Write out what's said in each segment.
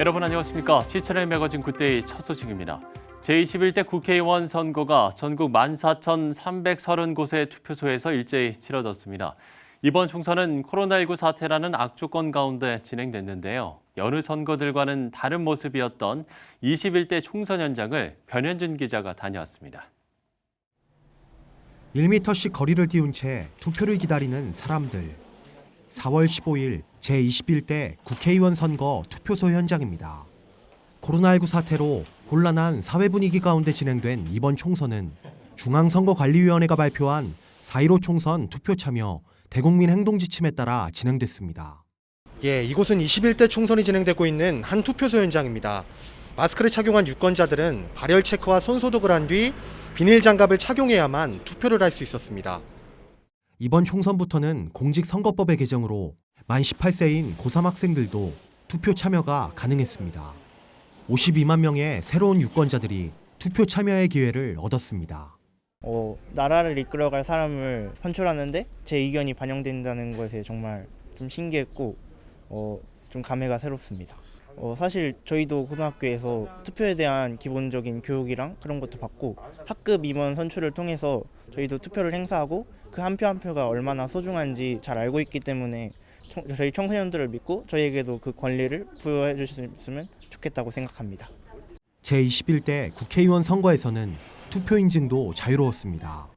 여러분 안녕하십니까? 시천의 매거진 굿데이 첫 소식입니다. 제21대 국회의원 선거가 전국 14,330곳의 투표소에서 일제히 치러졌습니다. 이번 총선은 코로나19 사태라는 악조건 가운데 진행됐는데요. 여느 선거들과는 다른 모습이었던 21대 총선 현장을 변현준 기자가 다녀왔습니다. 1m씩 거리를 띄운 채 투표를 기다리는 사람들. 4월 15일 제21대 국회의원 선거 투표소 현장입니다. 코로나19 사태로 혼란한 사회 분위기 가운데 진행된 이번 총선은 중앙선거관리위원회가 발표한 4.15 총선 투표 참여 대국민 행동지침에 따라 진행됐습니다. 이곳은 21대 총선이 진행되고 있는 한 투표소 현장입니다. 마스크를 착용한 유권자들은 발열 체크와 손소독을 한 뒤 비닐 장갑을 착용해야만 투표를 할 수 있었습니다. 이번 총선부터는 공직선거법의 개정으로 만 18세인 고3 학생들도 투표 참여가 가능했습니다. 52만 명의 새로운 유권자들이 투표 참여의 기회를 얻었습니다. 나라를 이끌어갈 사람을 선출하는데 제 의견이 반영된다는 것에 정말 좀 신기했고 좀 감회가 새롭습니다. 사실 저희도 고등학교에서 투표에 대한 기본적인 교육이랑 그런 것도 받고 학급 임원 선출을 통해서 저희도 투표를 행사하고 그 한 표 한 표가 얼마나 소중한지 잘 알고 있기 때문에 저희 청소년들을 믿고 저희에게도 그 권리를 부여해 주셨으면 좋겠다고 생각합니다. 제21대 국회의원 선거에서는 투표 인증도 자유로웠습니다.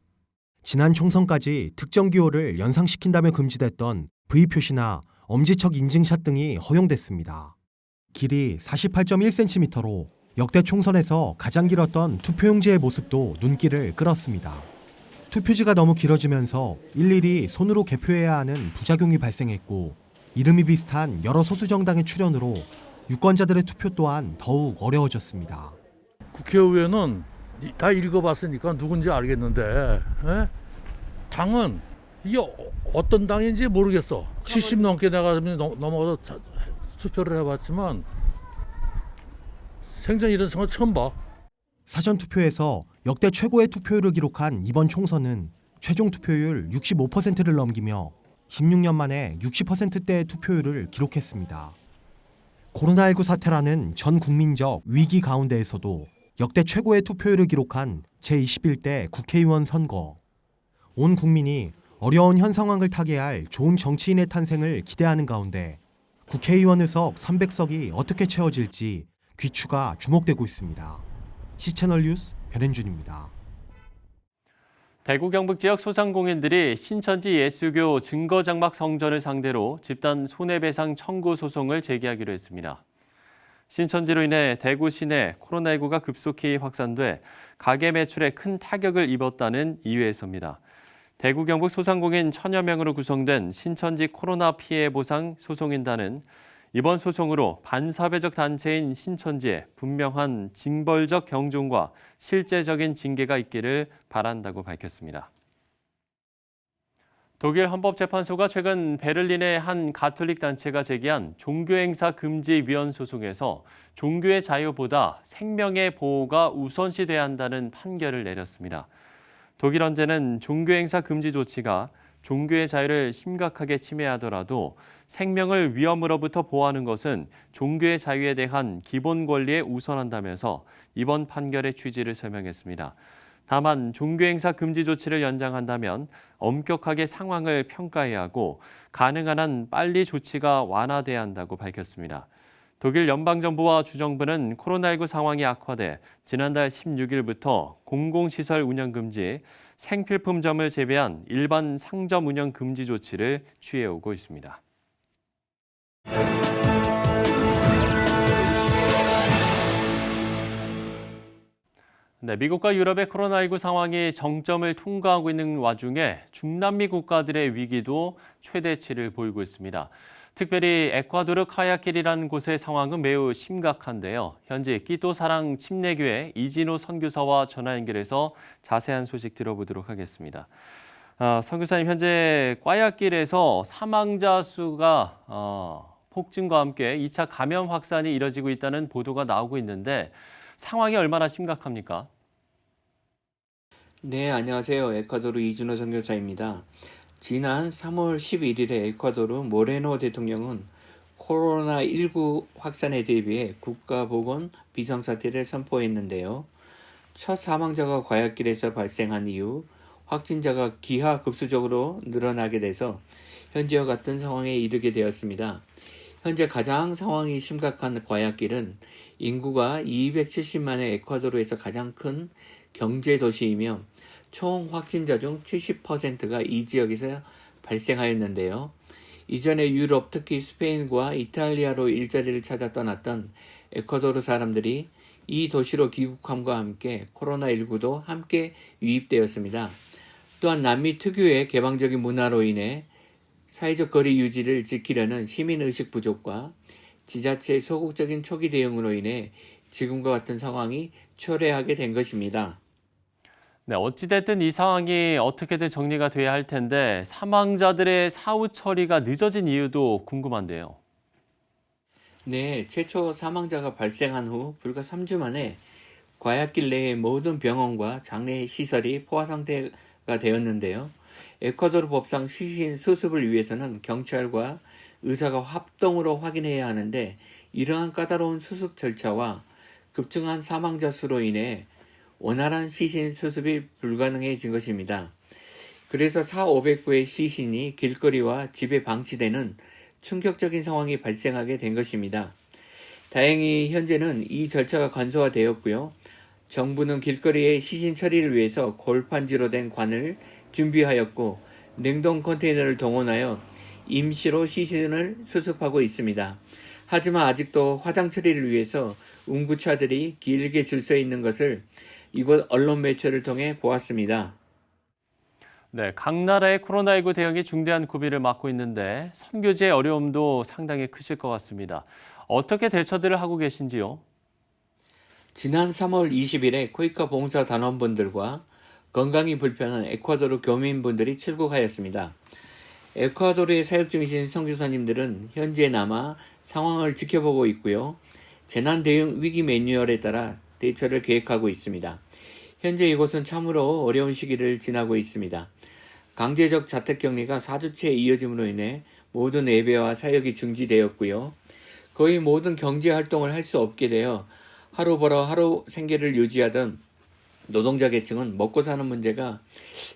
지난 총선까지 특정 기호를 연상시킨다며 금지됐던 V표시나 엄지척 인증샷 등이 허용됐습니다. 길이 48.1cm로 역대 총선에서 가장 길었던 투표용지의 모습도 눈길을 끌었습니다. 투표지가 너무 길어지면서 일일이 손으로 개표해야 하는 부작용이 발생했고 이름이 비슷한 여러 소수 정당의 출현으로 유권자들의 투표 또한 더욱 어려워졌습니다. 국회의원은 다 읽어봤으니까 누군지 알겠는데 당은 이게 어떤 당인지 모르겠어. 70 넘게 내가 넘어가서 투표를 해봤지만 생전 이런 선거 처음 봐. 사전투표에서 역대 최고의 투표율을 기록한 이번 총선은 최종 투표율 65%를 넘기며 16년 만에 60%대의 투표율을 기록했습니다. 코로나19 사태라는 전 국민적 위기 가운데에서도 역대 최고의 투표율을 기록한 제21대 국회의원 선거. 온 국민이 어려운 현 상황을 타개할 좋은 정치인의 탄생을 기대하는 가운데 국회의원 의석 300석이 어떻게 채워질지 귀추가 주목되고 있습니다. 시채널 뉴스 변현준입니다. 대구 경북 지역 소상공인들이 신천지 예수교 증거장막 성전을 상대로 집단 손해배상 청구 소송을 제기하기로 했습니다. 신천지로 인해 대구 시내 코로나19가 급속히 확산돼 가게 매출에 큰 타격을 입었다는 이유에서입니다. 대구 경북 소상공인 1000여 명으로 구성된 신천지 코로나 피해 보상 소송인단은 이번 소송으로 반사회적 단체인 신천지에 분명한 징벌적 경종과 실제적인 징계가 있기를 바란다고 밝혔습니다. 독일 헌법재판소가 최근 베를린의 한 가톨릭 단체가 제기한 종교행사 금지 위헌 소송에서 종교의 자유보다 생명의 보호가 우선시돼야 한다는 판결을 내렸습니다. 독일 헌재는 종교행사 금지 조치가 종교의 자유를 심각하게 침해하더라도 생명을 위험으로부터 보호하는 것은 종교의 자유에 대한 기본 권리에 우선한다면서 이번 판결의 취지를 설명했습니다. 다만 종교행사 금지 조치를 연장한다면 엄격하게 상황을 평가해야 하고 가능한 한 빨리 조치가 완화돼야 한다고 밝혔습니다. 독일 연방정부와 주정부는 코로나19 상황이 악화돼 지난달 16일부터 공공시설 운영 금지, 생필품점을 제외한 일반 상점 운영 금지 조치를 취해오고 있습니다. 미국과 유럽의 코로나19 상황이 정점을 통과하고 있는 와중에 중남미 국가들의 위기도 최대치를 보이고 있습니다. 특별히 에콰도르 카야길이라는 곳의 상황은 매우 심각한데요. 현재 끼또사랑 침례교회 이진호 선교사와 전화 연결해서 자세한 소식 들어보도록 하겠습니다. 선교사님, 현재 과야길에서 사망자 수가 폭증과 함께 2차 감염 확산이 이뤄지고 있다는 보도가 나오고 있는데 상황이 얼마나 심각합니까? 네, 안녕하세요. 에콰도르 이준호 선교사입니다. 지난 3월 11일에 에콰도르 모레노 대통령은 코로나19 확산에 대비해 국가보건 비상사태를 선포했는데요. 첫 사망자가 과약길에서 발생한 이후 확진자가 기하급수적으로 늘어나게 돼서 현재와 같은 상황에 이르게 되었습니다. 현재 가장 상황이 심각한 과약길은 인구가 270만의 에콰도르에서 가장 큰 경제도시이며 총 확진자 중 70%가 이 지역에서 발생하였는데요. 이전에 유럽, 특히 스페인과 이탈리아로 일자리를 찾아 떠났던 에콰도르 사람들이 이 도시로 귀국함과 함께 코로나19도 함께 유입되었습니다. 또한 남미 특유의 개방적인 문화로 인해 사회적 거리 유지를 지키려는 시민의식 부족과 지자체의 소극적인 초기 대응으로 인해 지금과 같은 상황이 초래하게 된 것입니다. 네, 어찌됐든 이 상황이 어떻게든 정리가 돼야 할 텐데 사망자들의 사후 처리가 늦어진 이유도 궁금한데요. 네, 최초 사망자가 발생한 후 불과 3주 만에 과약길 내의 모든 병원과 장례 시설이 포화 상태가 되었는데요. 에콰도르 법상 시신 수습을 위해서는 경찰과 의사가 합동으로 확인해야 하는데 이러한 까다로운 수습 절차와 급증한 사망자 수로 인해 원활한 시신 수습이 불가능해진 것입니다. 그래서 4,500구의 시신이 길거리와 집에 방치되는 충격적인 상황이 발생하게 된 것입니다. 다행히 현재는 이 절차가 간소화되었고요. 정부는 길거리의 시신 처리를 위해서 골판지로 된 관을 준비하였고 냉동 컨테이너를 동원하여 임시로 시신을 수습하고 있습니다. 하지만 아직도 화장 처리를 위해서 운구차들이 길게 줄 서 있는 것을 이곳 언론 매체를 통해 보았습니다. 네, 각 나라의 코로나19 대응이 중대한 고비를 맞고 있는데 선교지의 어려움도 상당히 크실 것 같습니다. 어떻게 대처들을 하고 계신지요? 지난 3월 20일에 코이카 봉사 단원분들과 건강이 불편한 에콰도르 교민분들이 출국하였습니다. 에콰도르에 사역 중이신 선교사님들은 현지에 남아 상황을 지켜보고 있고요. 재난 대응 위기 매뉴얼에 따라 대처를 계획하고 있습니다. 현재 이곳은 참으로 어려운 시기를 지나고 있습니다. 강제적 자택격리가 4주째 이어짐으로 인해 모든 예배와 사역이 중지되었고요. 거의 모든 경제활동을 할 수 없게 되어 하루 벌어 하루 생계를 유지하던 노동자 계층은 먹고 사는 문제가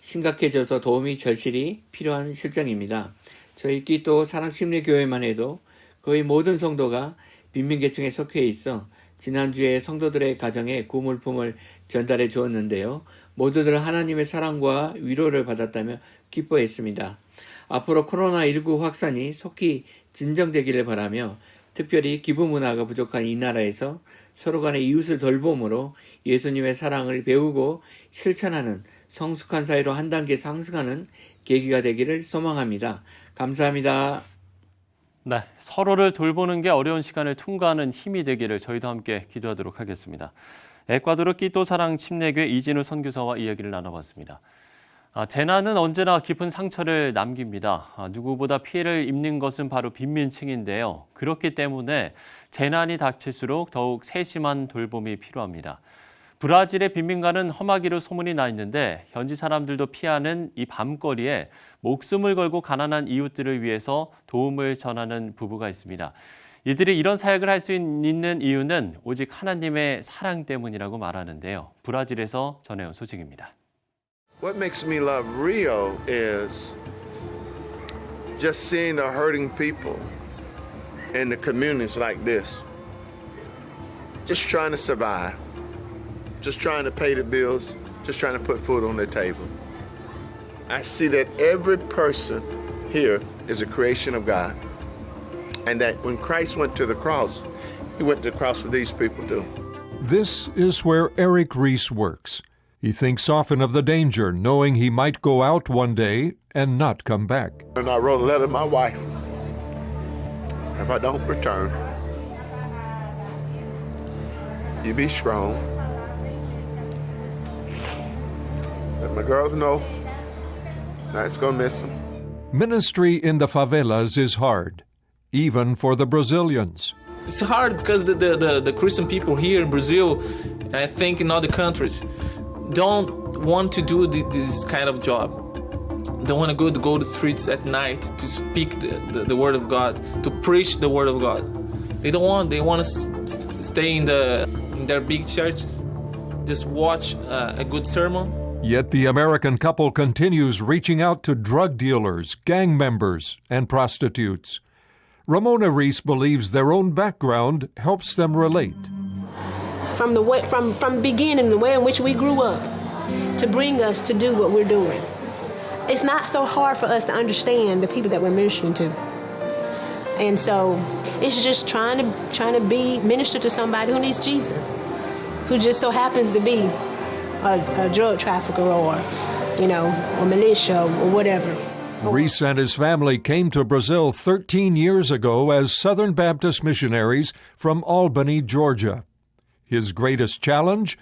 심각해져서 도움이 절실히 필요한 실정입니다. 저희 끼또 사랑심리교회만 해도 거의 모든 성도가 빈민계층에 속해 있어 지난주에 성도들의 가정에 구물품을 전달해 주었는데요. 모두들 하나님의 사랑과 위로를 받았다며 기뻐했습니다. 앞으로 코로나19 확산이 속히 진정되기를 바라며 특별히 기부 문화가 부족한 이 나라에서 서로 간의 이웃을 돌봄으로 예수님의 사랑을 배우고 실천하는 성숙한 사회로 한 단계 상승하는 계기가 되기를 소망합니다. 감사합니다. 네, 서로를 돌보는 게 어려운 시간을 통과하는 힘이 되기를 저희도 함께 기도하도록 하겠습니다. 에콰도르 끼또 사랑 침례교회 이진우 선교사와 이야기를 나눠봤습니다. 재난은 언제나 깊은 상처를 남깁니다. 누구보다 피해를 입는 것은 바로 빈민층인데요. 그렇기 때문에 재난이 닥칠수록 더욱 세심한 돌봄이 필요합니다. 브라질의 빈민가는 험하기로 소문이 나 있는데 현지 사람들도 피하는 이 밤거리에 목숨을 걸고 가난한 이웃들을 위해서 도움을 전하는 부부가 있습니다. 이들이 이런 사역을 할 수 있는 이유는 오직 하나님의 사랑 때문이라고 말하는데요. 브라질에서 전해온 소식입니다. What makes me love Rio is just seeing the hurting people in the communities like this. Just trying to survive. Just trying to pay the bills. Just trying to put food on their table. I see that every person here is a creation of God. And that when Christ went to the cross, he went to the cross for these people too. This is where Eric Reese works. He thinks often of the danger, knowing he might go out one day and not come back. And I wrote a letter to my wife. If I don't return, you be strong. Let my girls know I was gonna miss them. Ministry in the favelas is hard, even for the Brazilians. It's hard because the Christian people here in Brazil, I think in other countries, don't want to do this kind of job. They want to go to the streets at night to speak the word of God, to preach the word of God. They want to stay in their big church, just watch a good sermon. Yet the American couple continues reaching out to drug dealers, gang members, and prostitutes. Ramona Reese believes their own background helps them relate. From the beginning, the way in which we grew up, to bring us to do what we're doing. It's not so hard for us to understand the people that we're ministering to. And so it's just trying to be minister to somebody who needs Jesus, who just so happens to be a drug trafficker or, a militia or whatever. Reese and his family came to Brazil 13 years ago as Southern Baptist missionaries from Albany, Georgia. His greatest challenge?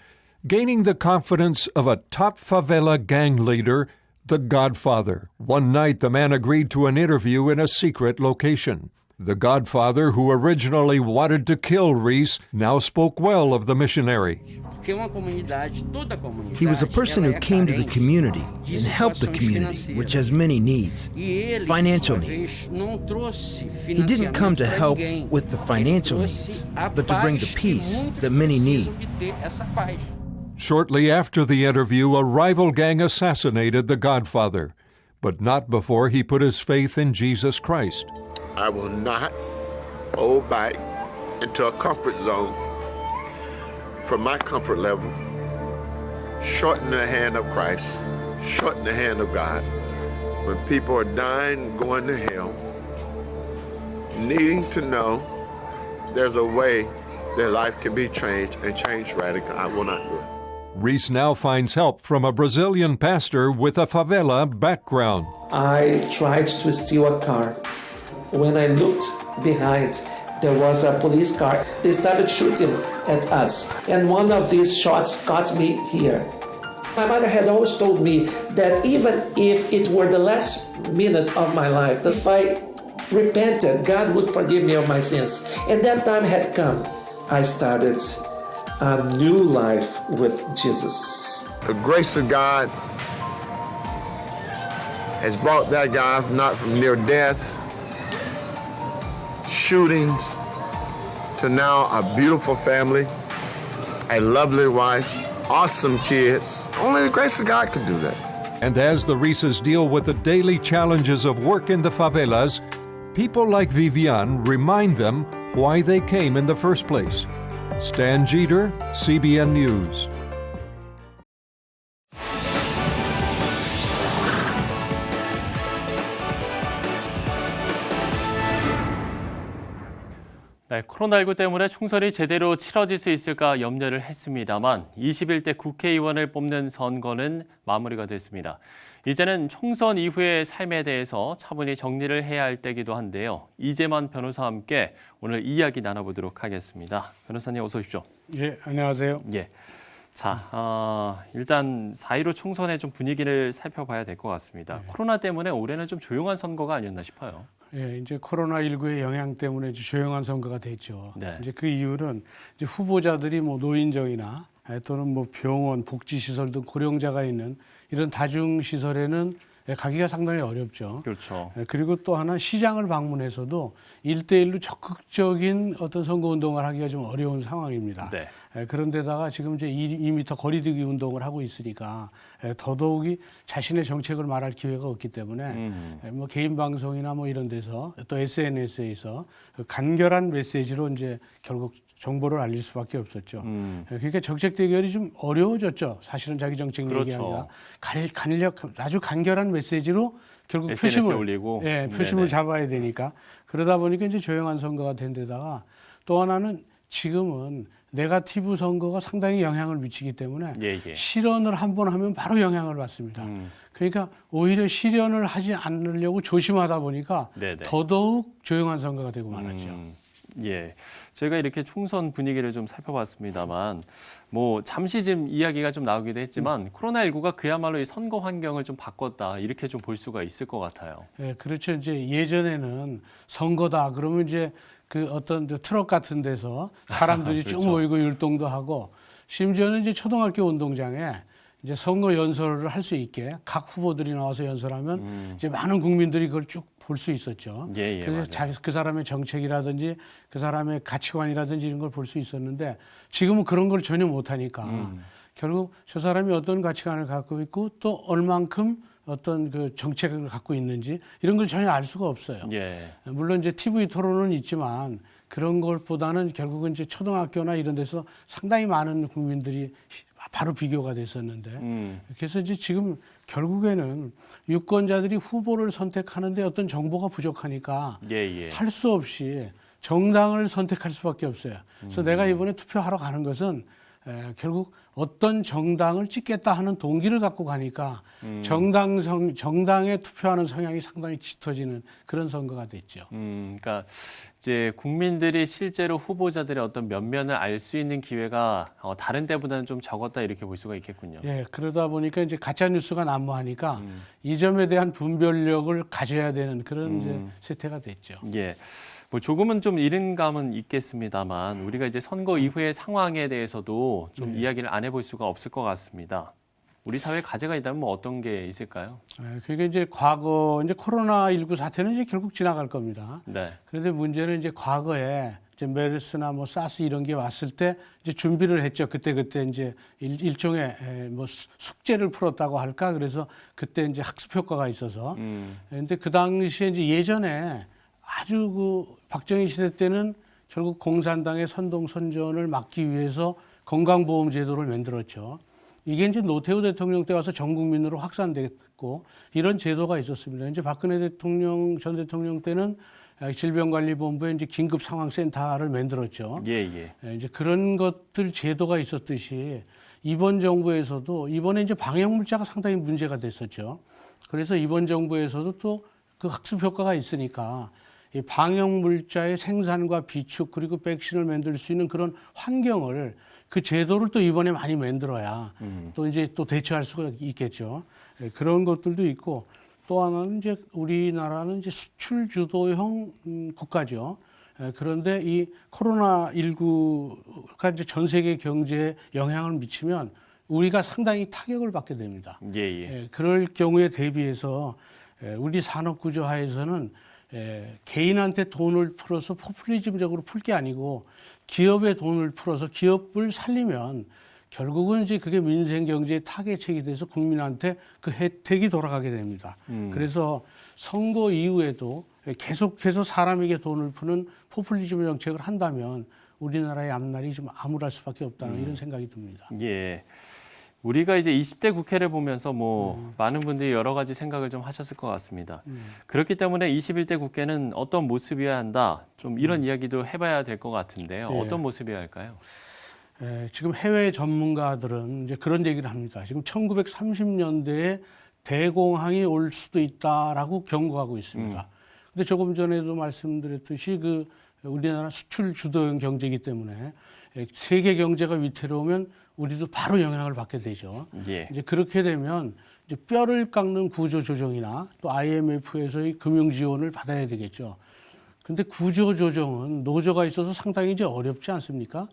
Gaining the confidence of a top favela gang leader, the Godfather. One night, the man agreed to an interview in a secret location. The Godfather, who originally wanted to kill Reese, now spoke well of the missionary. He was a person who came to the community and helped the community, which has many needs, financial needs. He didn't come to help with the financial needs, but to bring the peace that many need. Shortly after the interview, a rival gang assassinated the Godfather, but not before he put his faith in Jesus Christ. I will not go back into a comfort zone from my comfort level. Shorten the hand of Christ, shorten the hand of God. When people are dying, going to hell, needing to know there's a way their life can be changed and changed radically, I will not do it. Reese now finds help from a Brazilian pastor with a favela background. I tried to steal a car. When I looked behind, there was a police car. They started shooting at us, and one of these shots got me here. My mother had always told me that even if it were the last minute of my life, that if I repented, God would forgive me of my sins. And that time had come. I started a new life with Jesus. The grace of God has brought that guy not from near death, shootings, to now a beautiful family, a lovely wife, awesome kids. Only the grace of God could do that. And as the Reeses deal with the daily challenges of work in the favelas, people like Vivian remind them why they came in the first place. Stan Jeter, CBN News. 네, 코로나19 때문에 총선이 제대로 치러질 수 있을까 염려를 했습니다만 21대 국회의원을 뽑는 선거는 마무리가 됐습니다. 이제는 총선 이후의 삶에 대해서 차분히 정리를 해야 할 때이기도 한데요. 이재만 변호사와 함께 오늘 이야기 나눠보도록 하겠습니다. 변호사님 어서 오십시오. 예, 안녕하세요. 예. 자, 일단 4.15 총선의 좀 분위기를 살펴봐야 될 것 같습니다. 코로나 때문에 올해는 좀 조용한 선거가 아니었나 싶어요. 예, 이제 코로나19의 영향 때문에 이제 조용한 선거가 됐죠. 네. 이제 그 이유는 이제 후보자들이 뭐 노인정이나 또는 뭐 병원, 복지시설 등 고령자가 있는 이런 다중시설에는 가기가 상당히 어렵죠. 그렇죠. 그리고 또 하나 시장을 방문해서도 1대1로 적극적인 어떤 선거운동을 하기가 좀 어려운 상황입니다. 네. 그런데다가 지금 이제 2m 거리두기 운동을 하고 있으니까 더더욱이 자신의 정책을 말할 기회가 없기 때문에 뭐 개인 방송이나 뭐 이런 데서 또 SNS에서 간결한 메시지로 이제 결국 정보를 알릴 수밖에 없었죠. 그러니까 정책 대결이 좀 어려워졌죠. 사실은 자기 정책 그렇죠. 얘기하기가 아주 간결한 메시지로 결국 SNS에 올리고 표심을 잡아야 되니까 그러다 보니까 이제 조용한 선거가 된 데다가 또 하나는 지금은 네거티브 선거가 상당히 영향을 미치기 때문에 실언을 한 번 하면 바로 영향을 받습니다. 그러니까 오히려 실언을 하지 않으려고 조심하다 보니까 더더욱 조용한 선거가 되고 말았죠. 예, 저희가 이렇게 총선 분위기를 좀 살펴봤습니다만 뭐 잠시 지금 이야기가 좀 나오기도 했지만 코로나19가 그야말로 이 선거 환경을 좀 바꿨다 이렇게 좀 볼 수가 있을 것 같아요. 예, 그렇죠. 이제 예전에는 선거다 그러면 이제 그 어떤 트럭 같은 데서 사람들이 그렇죠. 쭉 모이고 율동도 하고 심지어는 이제 초등학교 운동장에 이제 선거 연설을 할 수 있게 각 후보들이 나와서 연설하면 이제 많은 국민들이 그걸 쭉 볼 수 있었죠. 그래서 그 사람의 정책이라든지 그 사람의 가치관이라든지 이런 걸 볼 수 있었는데 지금은 그런 걸 전혀 못 하니까 결국 저 사람이 어떤 가치관을 갖고 있고 또 얼만큼 어떤 그 정책을 갖고 있는지 이런 걸 전혀 알 수가 없어요. 물론 이제 TV 토론은 있지만 그런 것보다는 결국은 이제 초등학교나 이런 데서 상당히 많은 국민들이 바로 비교가 됐었는데 그래서 이제 지금 결국에는 유권자들이 후보를 선택하는데 어떤 정보가 부족하니까 할 수 없이 정당을 선택할 수밖에 없어요. 그래서 내가 이번에 투표하러 가는 것은 결국 어떤 정당을 찍겠다 하는 동기를 갖고 가니까 정당에 투표하는 성향이 상당히 짙어지는 그런 선거가 됐죠. 그러니까 이제 국민들이 실제로 후보자들의 어떤 면면을 알 수 있는 기회가 다른 때보다는 좀 적었다 이렇게 볼 수가 있겠군요. 예, 그러다 보니까 이제 가짜 뉴스가 난무하니까 이 점에 대한 분별력을 가져야 되는 그런 이제 세태가 됐죠. 예. 뭐 조금은 좀 이른 감은 있겠습니다만 우리가 이제 선거 이후의 상황에 대해서도 좀 이야기를 안 해볼 수가 없을 것 같습니다. 우리 사회에 과제가 있다면 뭐 어떤 게 있을까요? 그게 이제 과거 이제 코로나19 사태는 이제 결국 지나갈 겁니다. 그런데 문제는 이제 과거에 이제 메르스나 뭐 사스 이런 게 왔을 때 이제 준비를 했죠. 그때 이제 일종의 뭐 숙제를 풀었다고 할까? 그래서 그때 이제 학습 효과가 있어서. 근데 그 당시에 이제 예전에 아주 그 박정희 시대 때는 결국 공산당의 선동선전을 막기 위해서 건강보험제도를 만들었죠. 이게 이제 노태우 대통령 때 와서 전 국민으로 확산됐고 이런 제도가 있었습니다. 이제 박근혜 전 대통령 때는 질병관리본부에 이제 긴급상황센터를 만들었죠. 이제 그런 것들 제도가 있었듯이 이번 정부에서도 이번에 이제 방역물자가 상당히 문제가 됐었죠. 그래서 이번 정부에서도 또 그 학습 효과가 있으니까 이 방역물자의 생산과 비축 그리고 백신을 만들 수 있는 그런 환경을 그 제도를 또 이번에 많이 만들어야 또 이제 또 대처할 수가 있겠죠. 그런 것들도 있고 또 하나는 이제 우리나라는 이제 수출 주도형 국가죠. 그런데 이 코로나19가 이제 전 세계 경제에 영향을 미치면 우리가 상당히 타격을 받게 됩니다. 그럴 경우에 대비해서 우리 산업 구조 하에서는 개인한테 돈을 풀어서 포퓰리즘적으로 풀 게 아니고 기업에 돈을 풀어서 기업을 살리면 결국은 이제 그게 민생 경제의 타겟책이 돼서 국민한테 그 혜택이 돌아가게 됩니다. 그래서 선거 이후에도 계속해서 사람에게 돈을 푸는 포퓰리즘 정책을 한다면 우리나라의 앞날이 좀 암울할 수밖에 없다는 이런 생각이 듭니다. 우리가 이제 20대 국회를 보면서 뭐 많은 분들이 여러 가지 생각을 좀 하셨을 것 같습니다. 그렇기 때문에 21대 국회는 어떤 모습이어야 한다. 좀 이런 이야기도 해봐야 될 것 같은데요. 어떤 모습이어야 할까요? 지금 해외 전문가들은 이제 그런 얘기를 합니다. 지금 1930년대에 대공황이 올 수도 있다라고 경고하고 있습니다. 근데 조금 전에도 말씀드렸듯이 그 우리나라 수출 주도형 경제이기 때문에 세계 경제가 위태로우면 우리도 바로 영향을 받게 되죠. 이제 그렇게 되면 이제 뼈를 깎는 구조 조정이나 또 IMF에서의 금융 지원을 받아야 되겠죠. 근데 구조 조정은 노조가 있어서 상당히 이제 어렵지 않습니까?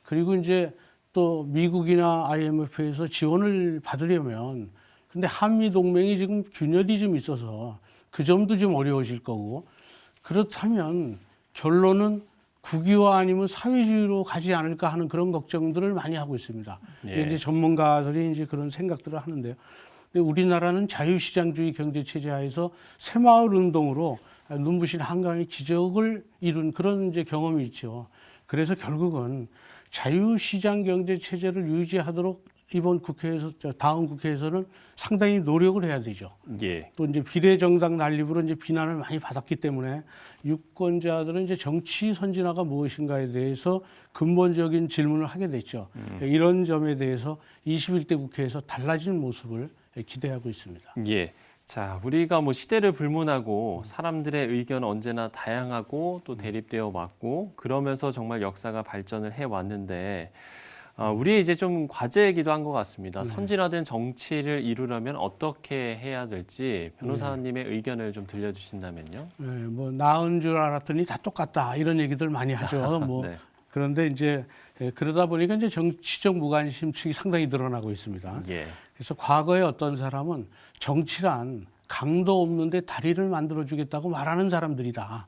그리고 이제 또 미국이나 IMF에서 지원을 받으려면 근데 한미 동맹이 지금 균열이 좀 있어서 그 점도 좀 어려워질 거고 그렇다면 결론은 국유화 아니면 사회주의로 가지 않을까 하는 그런 걱정들을 많이 하고 있습니다. 이제 전문가들이 이제 그런 생각들을 하는데요. 근데 우리나라는 자유시장주의 경제체제 하에서 새마을 운동으로 눈부신 한강의 기적을 이룬 그런 이제 경험이 있죠. 그래서 결국은 자유시장 경제체제를 유지하도록 이번 국회에서 다음 국회에서는 상당히 노력을 해야 되죠. 또 이제 비례정당 난립으로 이제 비난을 많이 받았기 때문에 유권자들은 이제 정치 선진화가 무엇인가에 대해서 근본적인 질문을 하게 됐죠. 이런 점에 대해서 21대 국회에서 달라진 모습을 기대하고 있습니다. 자, 우리가 뭐 시대를 불문하고 사람들의 의견은 언제나 다양하고 또 대립되어 왔고 그러면서 정말 역사가 발전을 해 왔는데 우리의 이제 좀 과제이기도 한 것 같습니다. 선진화된 정치를 이루려면 어떻게 해야 될지 변호사님의 의견을 좀 들려주신다면요. 뭐 나은 줄 알았더니 다 똑같다 이런 얘기들 많이 하죠. 뭐 그런데 이제 그러다 보니까 이제 정치적 무관심층이 상당히 늘어나고 있습니다. 그래서 과거에 어떤 사람은 정치란 강도 없는데 다리를 만들어주겠다고 말하는 사람들이다.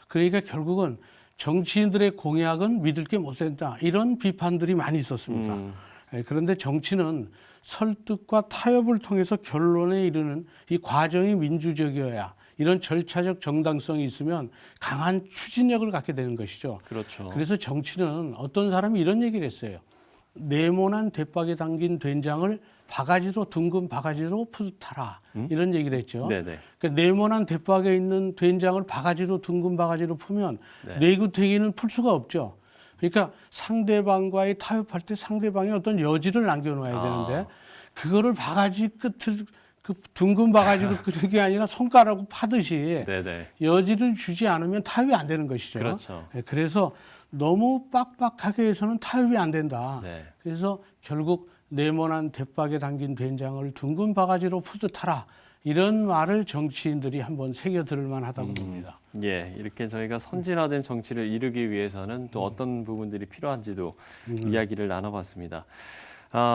그러니까 결국은 정치인들의 공약은 믿을 게 못 된다. 이런 비판들이 많이 있었습니다. 그런데 정치는 설득과 타협을 통해서 결론에 이르는 이 과정이 민주적이어야 이런 절차적 정당성이 있으면 강한 추진력을 갖게 되는 것이죠. 그렇죠. 그래서 정치는 어떤 사람이 이런 얘기를 했어요. 네모난 대박에 담긴 된장을 바가지로 둥근 바가지로 푸듯하라 이런 얘기를 했죠. 네네. 그러니까 네모난 대박에 있는 된장을 바가지로 둥근 바가지로 풀면 네. 내구태기는 풀 수가 없죠. 그러니까 상대방과의 타협할 때 상대방이 어떤 여지를 남겨놓아야 되는데 그거를 바가지 끝을 그 둥근 바가지로 그런 게 아니라 손가락으로 파듯이 네네. 여지를 주지 않으면 타협이 안 되는 것이죠. 그렇죠. 그래서 너무 빡빡하게 해서는 타협이 안 된다. 네. 그래서 결국 네모난 대박에 담긴 된장을 둥근 바가지로 푸듯하라. 이런 말을 정치인들이 한번 새겨 들을 만하다고 봅니다. 예, 이렇게 저희가 선진화된 정치를 이루기 위해서는 또 어떤 부분들이 필요한지도 이야기를 나눠봤습니다.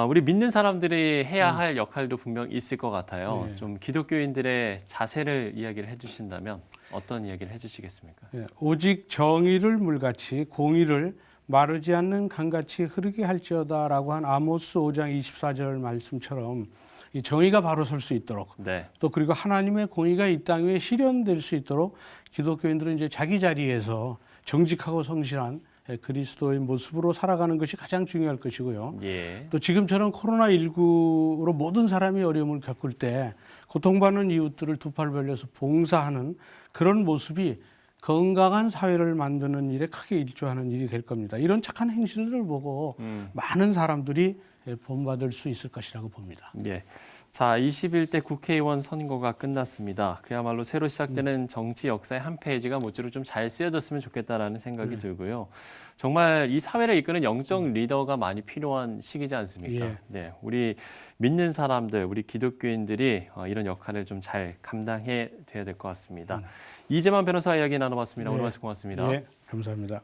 우리 믿는 사람들이 해야 할 역할도 분명 있을 것 같아요. 네. 좀 기독교인들의 자세를 이야기를 해주신다면 어떤 이야기를 해주시겠습니까? 예, 오직 정의를 물같이 공의를 마르지 않는 강같이 흐르게 할지어다라고 한 아모스 5장 24절 말씀처럼 이 정의가 바로 설 수 있도록 네. 또 그리고 하나님의 공의가 이 땅 위에 실현될 수 있도록 기독교인들은 이제 자기 자리에서 정직하고 성실한 그리스도의 모습으로 살아가는 것이 가장 중요할 것이고요. 예. 또 지금처럼 코로나19로 모든 사람이 어려움을 겪을 때 고통받는 이웃들을 두 팔 벌려서 봉사하는 그런 모습이 건강한 사회를 만드는 일에 크게 일조하는 일이 될 겁니다. 이런 착한 행실들을 보고 많은 사람들이 본받을 수 있을 것이라고 봅니다. 예. 자, 21대 국회의원 선거가 끝났습니다. 그야말로 새로 시작되는 정치 역사의 한 페이지가 모쪼록 좀 잘 쓰여졌으면 좋겠다라는 생각이 들고요. 정말 이 사회를 이끄는 영적 리더가 많이 필요한 시기지 않습니까? 예. 네, 우리 믿는 사람들, 우리 기독교인들이 이런 역할을 좀 잘 감당해 돼야 될 것 같습니다. 이재만 변호사 이야기 나눠봤습니다. 오늘 말씀 고맙습니다. 네, 감사합니다.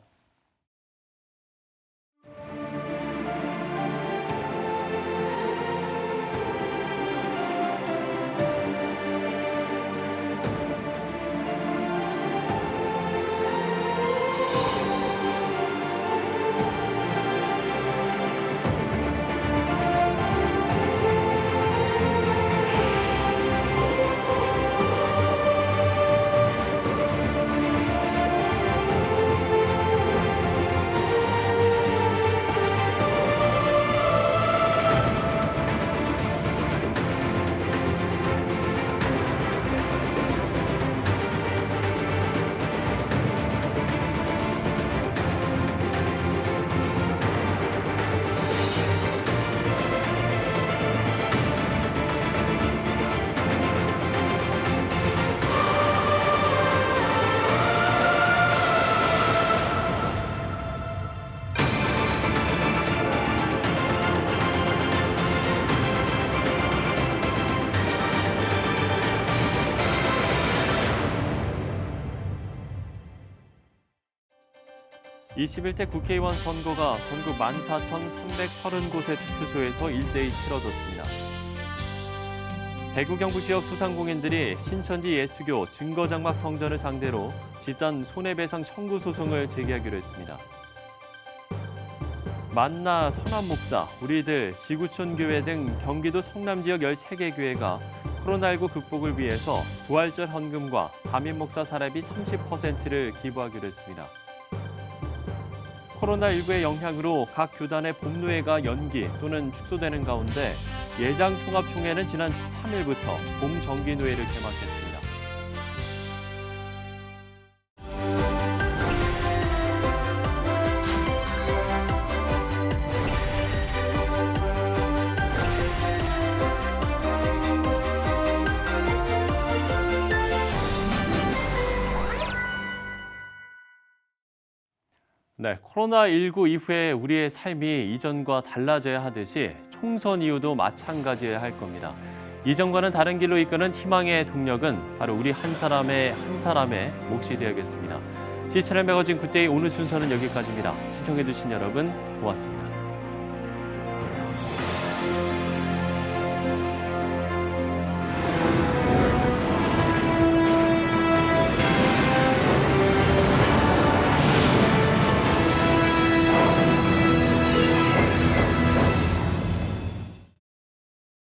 (21대) 국회의원 선거가 전국 14,330곳의 투표소에서 일제히 치러졌습니다. 대구 경북 지역 소상공인들이 신천지 예수교 증거장막 성전을 상대로 집단 손해배상 청구 소송을 제기하기로 했습니다. 만나, 선한목자, 우리들, 지구촌교회 등 경기도 성남 지역 13개 교회가 코로나19 극복을 위해서 부활절 헌금과 담임목사 사례비 30%를 기부하기로 했습니다. 코로나19의 영향으로 각 교단의 봄노회가 연기 또는 축소되는 가운데 예장통합총회는 지난 13일부터 봄정기노회를 개막했습니다. 네, 코로나19 이후에 우리의 삶이 이전과 달라져야 하듯이 총선 이후도 마찬가지여야 할 겁니다. 이전과는 다른 길로 이끄는 희망의 동력은 바로 우리 한 사람의 몫이 되어야겠습니다. C-채널 매거진 굿데이 오늘 순서는 여기까지입니다. 시청해주신 여러분 고맙습니다.